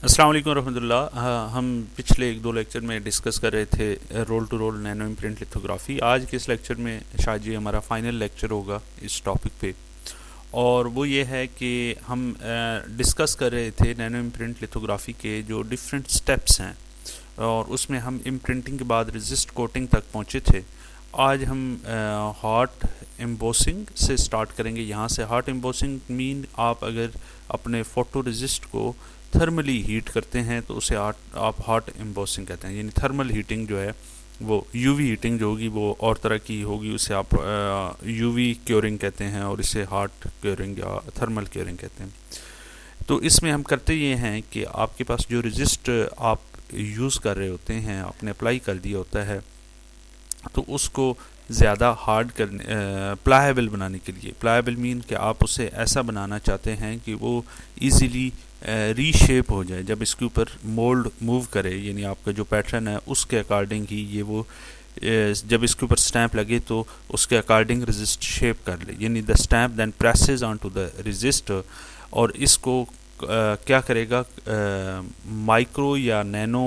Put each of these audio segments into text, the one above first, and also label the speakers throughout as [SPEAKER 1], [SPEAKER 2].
[SPEAKER 1] अस्सलाम वालेकुम रहमतुल्लाह। हम पिछले एक दो लेक्चर में डिस्कस कर रहे थे roll to roll nano imprint lithography. आज के इस लेक्चर में शायद ये हमारा फाइनल लेक्चर होगा इस टॉपिक पे, और वो ये है कि हम डिस्कस कर रहे थे नैनो इम्प्रिंट लिथोग्राफी के जो डिफरेंट स्टेप्स हैं, और उसमें हम इम्प्रिंटिंग के बाद रेजिस्ट कोटिंग तक पहुँचे थे। आज हम हॉट एम्बोसिंग से स्टार्ट करेंगे। यहाँ से हॉट एम्बोसिंग मीन आप अगर अपने फ़ोटो रेजिस्ट को थर्मली हीट करते हैं तो उसे आप हॉट एम्बोसिंग कहते हैं। यानी थर्मल हीटिंग जो है वो यूवी हीटिंग जो होगी वो और तरह की होगी, उसे आप यूवी क्योरिंग कहते हैं, और इसे हॉट क्योरिंग या थर्मल क्योरिंग कहते हैं। तो इसमें हम करते ये हैं कि आपके पास जो रेजिस्ट आप यूज़ कर रहे होते हैं, आपने अप्लाई कर दिया होता है, तो उसको ज़्यादा हार्ड करने प्लायबल बनाने के लिए, प्लायबल मीन कि आप उसे ऐसा बनाना चाहते हैं कि वो इजीली रीशेप हो जाए जब इसके ऊपर मोल्ड मूव करे। यानी आपका जो पैटर्न है उसके अकॉर्डिंग ही ये वो जब इसके ऊपर स्टैंप लगे तो उसके अकॉर्डिंग रेजिस्ट शेप कर ले। यानी the stamp then presses on to the register, और इसको क्या करेगा, माइक्रो या नैनो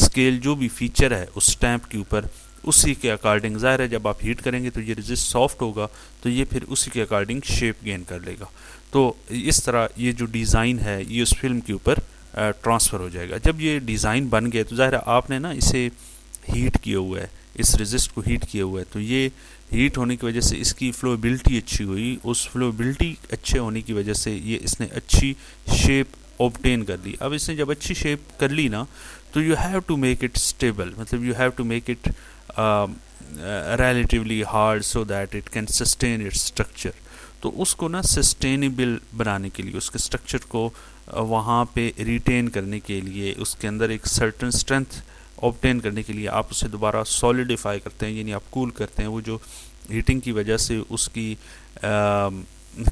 [SPEAKER 1] स्केल जो भी फीचर है उस स्टैंप के ऊपर, उसी के अकॉर्डिंग, ज़ाहिर है जब आप हीट करेंगे तो ये रेजिस्ट सॉफ्ट होगा तो ये फिर उसी के अकॉर्डिंग शेप गेन कर लेगा। तो इस तरह ये जो डिज़ाइन है ये उस फिल्म के ऊपर ट्रांसफ़र हो जाएगा। जब ये डिज़ाइन बन गया तो ज़ाहिर है आपने ना इसे हीट किया हुआ है, इस रेजिस्ट को हीट किया हुआ है, तो ये हीट होने की वजह से इसकी फ्लोबिलिटी अच्छी हुई। उस फ्लोबिलिटी अच्छे होने की वजह से ये इसने अच्छी शेप ऑब्टेन कर ली। अब इसने जब अच्छी शेप कर ली ना, तो you have to make it stable, मतलब you have to make it relatively hard so that it can sustain its structure। तो उसको ना सस्टेनेबल बनाने के लिए, उसके स्ट्रक्चर को वहाँ पे रिटेन करने के लिए, उसके अंदर एक सर्टन स्ट्रेंथ ऑब्टेन करने के लिए आप उसे दोबारा सॉलिडिफाई करते हैं, यानी आप कूल करते हैं। वो जो हीटिंग की वजह से उसकी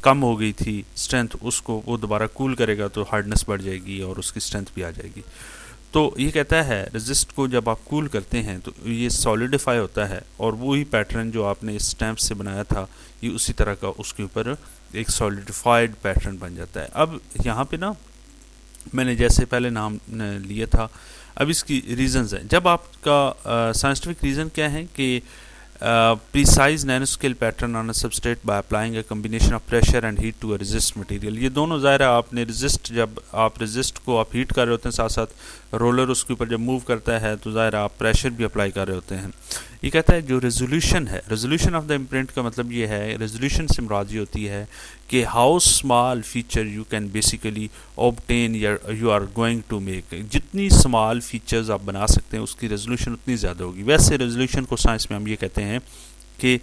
[SPEAKER 1] कम हो गई थी स्ट्रेंथ, उसको वो दोबारा कूल करेगा तो हार्डनेस बढ़ जाएगी और उसकी स्ट्रेंथ भी आ जाएगी। तो ये कहता है रेजिस्ट को जब आप कूल करते हैं तो ये सॉलिडिफाई होता है, और वही पैटर्न जो आपने इस स्टैम्प से बनाया था ये उसी तरह का उसके ऊपर एक सॉलिडिफाइड पैटर्न बन जाता है। अब यहाँ पे ना मैंने जैसे पहले नाम लिया था, अब इसकी रीज़न्स हैं। जब आपका साइंटिफिक रीज़न क्या है कि precise nanoscale pattern on a substrate by applying a combination of pressure and heat to a resist material। ये दोनों ज़ाहिर है आपने रेजिस्ट, जब आप रेजिस्ट को आप हीट कर रहे होते हैं, साथ साथ रोलर उसके ऊपर जब मूव करता है तो ज़ाहिर है आप प्रेशर भी अप्लाई कर रहे होते हैं। ये कहता है जो रेजोल्यूशन है, रेजोल्यूशन ऑफ द इम्प्रिंट का मतलब ये है, रेजोल्यूशन से मुराद ये होती है कि how small feature you can basically obtain you are going to make. जितनी स्मॉल फीचर्स आप बना सकते हैं उसकी रेजोल्यूशन उतनी ज़्यादा होगी। वैसे रेजोल्यूशन को साइंस में हम ये कहते हैं कि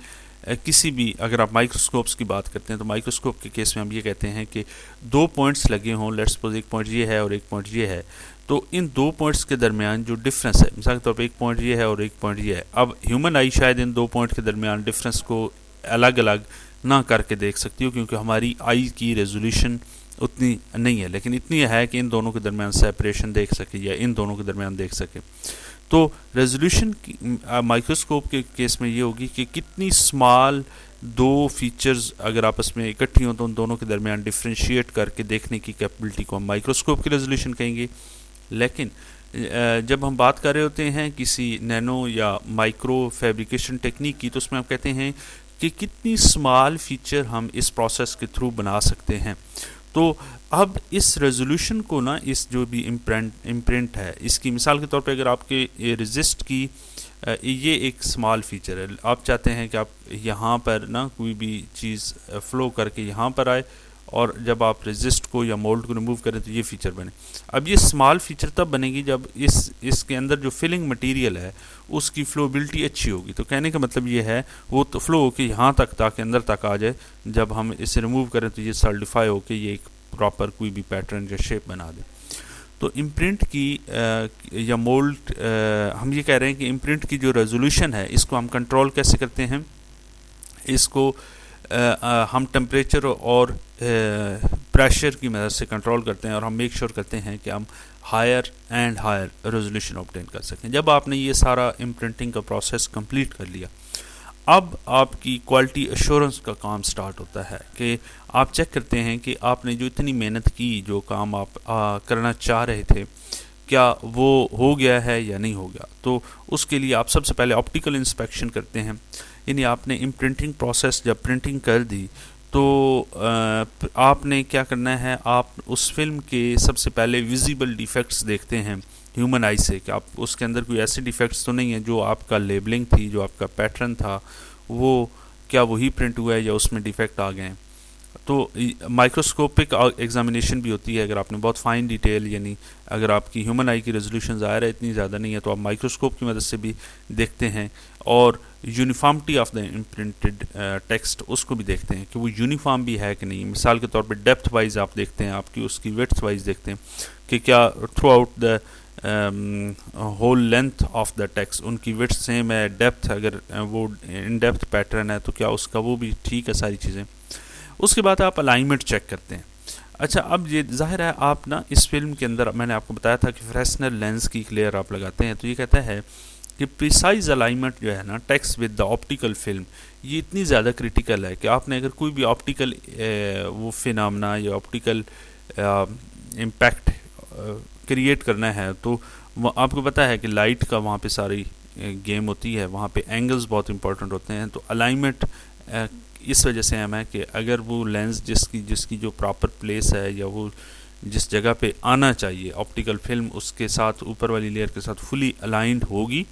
[SPEAKER 1] किसी भी, अगर आप माइक्रोस्कोप्स की बात करते हैं तो माइक्रोस्कोप के केस में हम ये कहते हैं कि दो पॉइंट्स लगे हों, लेट्स सपोज एक पॉइंट ये है और एक पॉइंट ये है, तो इन दो पॉइंट्स के दरमियान जो डिफरेंस है, मिसाल के तौर पर एक पॉइंट ये है और एक पॉइंट ये है, अब ह्यूमन आई शायद इन दो पॉइंट के दरमियान डिफरेंस को अलग अलग ना करके देख सकती हो, क्योंकि हमारी आई की रेजोल्यूशन उतनी नहीं है, लेकिन इतनी है कि इन दोनों के दरमियान सेपरेशन देख सके या इन दोनों के दरमियान देख सके। तो रेजोल्यूशन माइक्रोस्कोप के केस में ये होगी कि कितनी स्मॉल दो फीचर्स अगर आपस में इकट्ठी हों तो उन दोनों के दरमियान डिफ्रेंशिएट करके देखने की कैपेबिलिटी को हम माइक्रोस्कोप की रेजोल्यूशन कहेंगे। लेकिन जब हम बात कर रहे होते हैं किसी नैनो या माइक्रो फैब्रिकेशन टेक्निक की, तो उसमें हम कहते हैं कि कितनी स्मॉल फीचर हम इस प्रोसेस के थ्रू बना सकते हैं। तो अब इस रेजोल्यूशन को ना, इस जो भी इम्प्रिंट है, इसकी मिसाल के तौर पे अगर आपके ये रेजिस्ट की ये एक स्मॉल फीचर है, आप चाहते हैं कि आप यहाँ पर ना कोई भी चीज़ फ्लो करके यहाँ पर आए, और जब आप रेजिस्ट को या मोल्ड को रिमूव करें तो ये फीचर बने। अब ये स्मॉल फीचर तब बनेगी जब इसके अंदर जो फिलिंग मटेरियल है उसकी फ्लोबिलिटी अच्छी होगी। तो कहने का मतलब ये है वो तो फ्लो होकर यहाँ तक ताकि अंदर तक आ जाए, जब हम इसे रिमूव करें तो ये सॉलिडिफाई होकर ये एक प्रॉपर कोई भी पैटर्न या शेप बना दे। तो इम्प्रिंट की या मोल्ड, हम ये कह रहे हैं कि इम्प्रिंट की जो रेजोल्यूशन है इसको हम कंट्रोल कैसे करते हैं, इसको हम टेम्परेचर और प्रेशर की मदद से कंट्रोल करते हैं, और हम मेक श्योर करते हैं कि हम higher and higher resolution obtain कर सकें। जब आपने ये सारा इम्प्रिंटिंग का प्रोसेस कंप्लीट कर लिया, अब आपकी क्वालिटी एश्योरेंस का काम स्टार्ट होता है कि आप चेक करते हैं कि आपने जो इतनी मेहनत की, जो काम आप करना चाह रहे थे, क्या वो हो गया है या नहीं हो गया। तो उसके लिए आप सबसे पहले ऑप्टिकल इंस्पेक्शन करते हैं, यानी आपने इम्प्रिंटिंग प्रोसेस जब प्रिंटिंग कर दी तो आपने क्या करना है, आप उस फिल्म के सबसे पहले विजिबल डिफेक्ट्स देखते हैं ह्यूमन आई से, कि आप उसके अंदर कोई ऐसे डिफेक्ट्स तो नहीं है, जो आपका लेबलिंग थी, जो आपका पैटर्न था, वो क्या वही प्रिंट हुआ है या उसमें डिफेक्ट आ गए हैं। तो माइक्रोस्कोपिक एग्जामिनेशन भी होती है, अगर आपने बहुत फाइन डिटेल, यानी अगर आपकी ह्यूमन आई की रेजोल्यूशन ज़ाहिर है इतनी ज़्यादा नहीं है, तो आप माइक्रोस्कोप की मदद से भी देखते हैं, और uniformity of the imprinted text उसको भी देखते हैं कि वो यूनिफॉर्म भी है कि नहीं। मिसाल के तौर पे डेप्थ वाइज आप देखते हैं, आपकी उसकी विड्थ वाइज देखते हैं कि क्या throughout the whole length of the text उनकी विड्थ सेम है, डेप्थ अगर वो इन डेप्थ पैटर्न है तो क्या उसका वो भी ठीक है, सारी चीज़ें। उसके बाद आप अलाइनमेंट चेक करते हैं। अच्छा, अब ये जाहिर है आप ना इस फिल्म के अंदर मैंने आपको बताया था कि फ्रेशनल लेंस की लेयर आप लगाते हैं, तो ये कहता है कि प्रिसाइज अलाइनमेंट जो है ना text with the optical film, ये इतनी ज़्यादा क्रिटिकल है कि आपने अगर कोई भी ऑप्टिकल वो फिनोमेना या ऑप्टिकल इम्पैक्ट क्रिएट करना है, तो आपको पता है कि लाइट का वहाँ पे सारी गेम होती है, वहाँ पे एंगल्स बहुत इंपॉर्टेंट होते हैं। तो अलाइनमेंट इस वजह से हम है कि अगर वो लेंस जिसकी जो प्रॉपर प्लेस है या वो जिस जगह पे आना चाहिए ऑप्टिकल फिल्म, उसके साथ ऊपर वाली लेयर के साथ फुली अलाइंड होगी,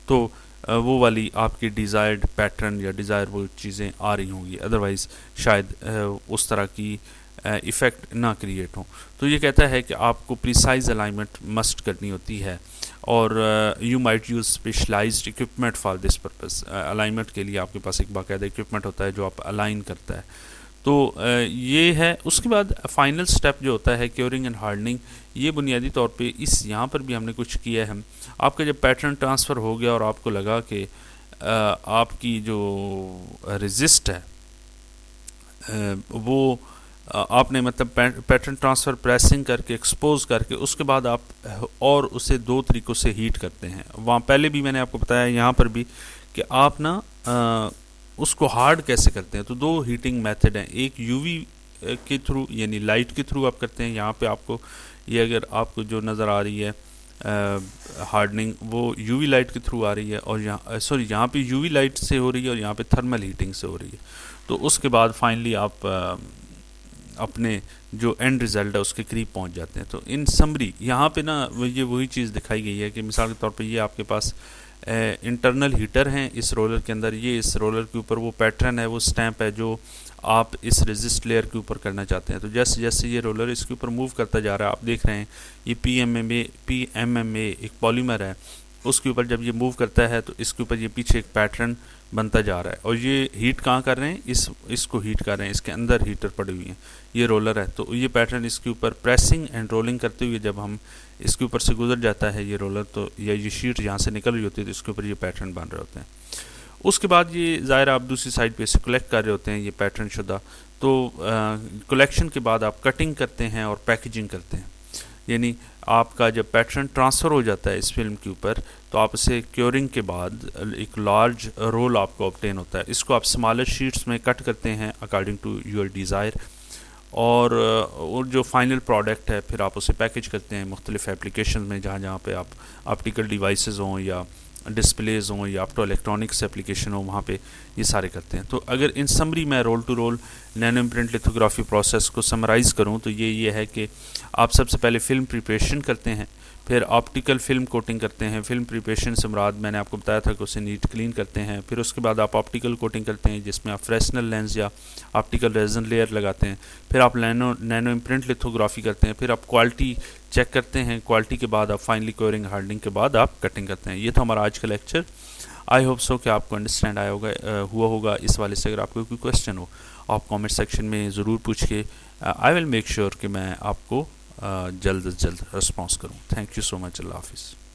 [SPEAKER 1] तो वो वाली आपकी डिज़ायर्ड पैटर्न या डिज़ायर वो चीज़ें आ रही होंगी, अदरवाइज़ शायद उस तरह की इफ़ेक्ट ना क्रिएट हो। तो ये कहता है कि आपको प्रिसाइज अलाइनमेंट मस्ट करनी होती है, और you might use specialised equipment for this purpose. Alignment के लिए आपके पास एक बाकायदा इक्विपमेंट होता है जो आप अलाइन करता है। तो ये है। उसके बाद फाइनल स्टेप जो होता है क्योरिंग एंड हार्डनिंग, ये बुनियादी तौर पे इस यहाँ पर भी हमने कुछ किया है। आपका जब पैटर्न ट्रांसफ़र हो गया और आपको लगा कि आपकी जो रेजिस्ट है वो आपने मतलब पैटर्न ट्रांसफ़र प्रेसिंग करके एक्सपोज करके उसके बाद आप और उसे दो तरीक़ों से हीट करते हैं। वहाँ पहले भी मैंने आपको बताया, यहाँ पर भी, कि आप ना उसको हार्ड कैसे करते हैं। तो दो हीटिंग मेथड हैं, एक यूवी के थ्रू यानी लाइट के थ्रू आप करते हैं। यहाँ पे आपको ये अगर आपको जो नज़र आ रही है हार्डनिंग, वो यूवी लाइट के थ्रू आ रही है, और यहाँ पे यूवी लाइट से हो रही है और यहाँ पे थर्मल हीटिंग से हो रही है। तो उसके बाद फाइनली आप अपने जो एंड रिज़ल्ट है उसके करीब पहुंच जाते हैं। तो इन समरी यहाँ पे ना ये वही चीज़ दिखाई गई है कि मिसाल के तौर पे ये आपके पास इंटरनल हीटर हैं इस रोलर के अंदर, ये इस रोलर के ऊपर वो पैटर्न है, वो स्टैंप है जो आप इस रेजिस्ट लेयर के ऊपर करना चाहते हैं। तो जैसे जैसे ये रोलर इसके ऊपर मूव करता जा रहा है, आप देख रहे हैं ये PMMA एक पॉलीमर है, उसके ऊपर जब ये मूव करता है तो इसके ऊपर ये पीछे एक पैटर्न बनता जा रहा है। और ये हीट कहाँ कर रहे हैं, इसको हीट कर रहे हैं, इसके अंदर हीटर पड़ी हुई हैं, ये रोलर है। तो ये पैटर्न इसके ऊपर प्रेसिंग एंड रोलिंग करते हुए जब हम इसके ऊपर से गुजर जाता है ये रोलर, तो या ये शीट यहाँ से निकल रही होती है, तो इसके ऊपर ये पैटर्न बन रहे होते हैं। उसके बाद ये ज़ाहिर आप दूसरी साइड पे इसे कलेक्ट कर रहे होते हैं ये पैटर्न शुदा। तो कलेक्शन के बाद आप कटिंग करते हैं और पैकेजिंग करते हैं। यानी आपका जब पैटर्न ट्रांसफ़र हो जाता है इस फिल्म के ऊपर, तो आप इसे क्योरिंग के बाद एक लार्ज रोल आपको ऑब्टेन होता है। इसको आप स्मॉलर शीट्स में कट करते हैं अकॉर्डिंग टू योर डिज़ायर, और जो फाइनल प्रोडक्ट है फिर आप उसे पैकेज करते हैं मुख्तलिफ़ एप्लीकेशन में, जहाँ जहाँ पे आप ऑप्टिकल डिवाइसेस हों या डिस्प्लेज हों या ऑप्टो इलेक्ट्रॉनिक्स एप्लीकेशन हो, वहाँ पे ये सारे करते हैं। तो अगर इन समरी मैं roll to roll nano imprint lithography process को समराइज़ करूँ तो ये है कि आप सबसे पहले फ़िल्म प्रिपरेशन करते हैं, फिर ऑप्टिकल फ़िल्म कोटिंग करते हैं। फ़िल्म प्रिपरेशन से मुराद मैंने आपको बताया था कि उसे नीट क्लीन करते हैं। फिर उसके बाद आप ऑप्टिकल कोटिंग करते हैं जिसमें आप फ्रेशनल लेंस या ऑप्टिकल रेजन लेयर लगाते हैं। फिर आप नैनो इम्प्रिंट लिथोग्राफी करते हैं। फिर आप क्वालिटी चेक करते हैं, क्वालिटी के बाद आप फाइनली क्योरिंग हार्डनिंग के बाद आप कटिंग करते हैं। ये था हमारा आज का लेक्चर। आई होप सो कि आपको अंडरस्टैंड हुआ होगा इस वाले से। अगर आपको कोई क्वेश्चन हो आप कमेंट सेक्शन में ज़रूर पूछ के आई विल मेक श्योर कि मैं आपको जल्द से जल्द रिस्पॉन्स करूँ। Thank you so much. अल्लाह हाफिज़।